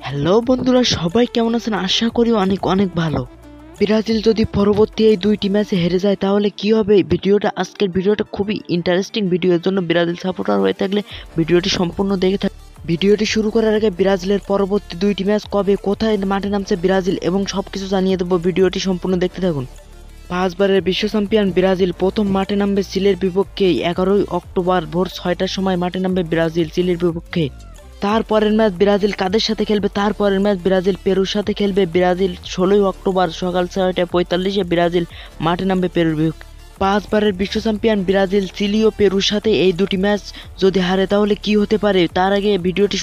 Hello বন্ধুরা, সবাই কেমন আছেন? আশা করি অনেক অনেক ভালো। ব্রাজিল যদি পরবর্তী এই দুইটি ম্যাচে হেরে যায় তাহলে কি হবে? আজকের ভিডিওটা খুবই ইন্টারেস্টিং ভিডিও। এর জন্য ব্রাজিল সাপোর্টার হয়ে থাকলে ভিডিওটি সম্পূর্ণ দেখে থাকুন। ভিডিওটি শুরু করার আগে ব্রাজিলের পরবর্তী দুইটি ম্যাচ কবে, কোথায় মাঠে নামছে ব্রাজিল এবং সবকিছু জানিয়ে দেবো। ভিডিওটি সম্পূর্ণ দেখতে থাকুন। 5 বারের বিশ্ব চ্যাম্পিয়ন ব্রাজিল প্রথম মাঠে নামবে চিলির বিপক্ষে। 11ই অক্টোবর ভোর 6টার সময় মাঠে নামবে ব্রাজিল চিলির বিপক্ষে। তারপরের ম্যাচ ব্রাজিল কাদের সাথে খেলবে? তারপরের ম্যাচ ব্রাজিল পেরুর সাথে খেলবে। ব্রাজিল 16ই অক্টোবর সকাল 6:45 ব্রাজিল মাঠে নামবে পেরুর বিপক্ষে। 5 বারের বিশ্ব চ্যাম্পিয়ন ব্রাজিল চিলি ও পেরুর সাথে এই দুটি ম্যাচ যদি হারে তাহলে কি হতে পারে? ভিডিওটি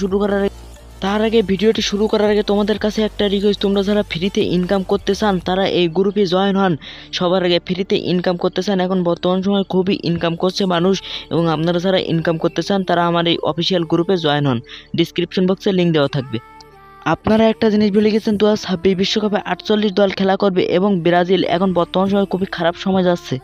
শুরু করার আগে তোমাদের কাছে একটা রিকোয়েস্ট, তোমরা যারা ফ্রিতে ইনকাম করতে চান তারা এই গ্রুপে জয়েন হন। সবার আগে ফ্রিতে ইনকাম করতে চান, এখন বর্তমান সময় খুবই ইনকাম করছে মানুষ, এবং আপনারা যারা ইনকাম করতে চান তারা আমার এই অফিসিয়াল গ্রুপে জয়েন হন। ডিসক্রিপশন বক্সে লিঙ্ক দেওয়া থাকবে। আপনারা একটা জিনিস ভুলে গেছেন, 2026 বিশ্বকাপে 48 দল খেলা করবে এবং ব্রাজিল এখন বর্তমান সময় খুবই খারাপ সময় যাচ্ছে।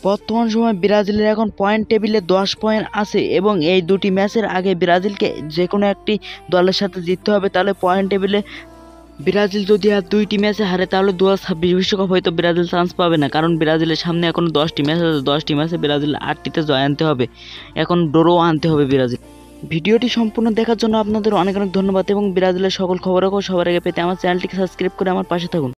বর্তমান সময় ব্রাজিলের এখন পয়েন্ট টেবিলে 10 পয়েন্ট আছে এবং এই দুটি ম্যাচের আগে ব্রাজিলকে যে কোনো একটি দলের সাথে জিততে হবে, তাহলে পয়েন্ট টেবিলে ব্রাজিল যদি আর দুইটি ম্যাচে হারে তাহলে 2026 বিশ্বকাপ হয়তো ব্রাজিল চান্স পাবে না, কারণ ব্রাজিলের সামনে এখনো 10টি ম্যাচ আছে। 10টি ম্যাচে ব্রাজিল 8টিতে জয় আনতে হবে, এখন ড্র আনতে হবে ব্রাজিল। ভিডিওটি সম্পূর্ণ দেখার জন্য আপনাদের অনেক অনেক ধন্যবাদ এবং ব্রাজিলের সকল খবরাখবর সবার আগে পেতে আমার চ্যানেলটিকে সাবস্ক্রাইব করে আমার পাশে থাকুন।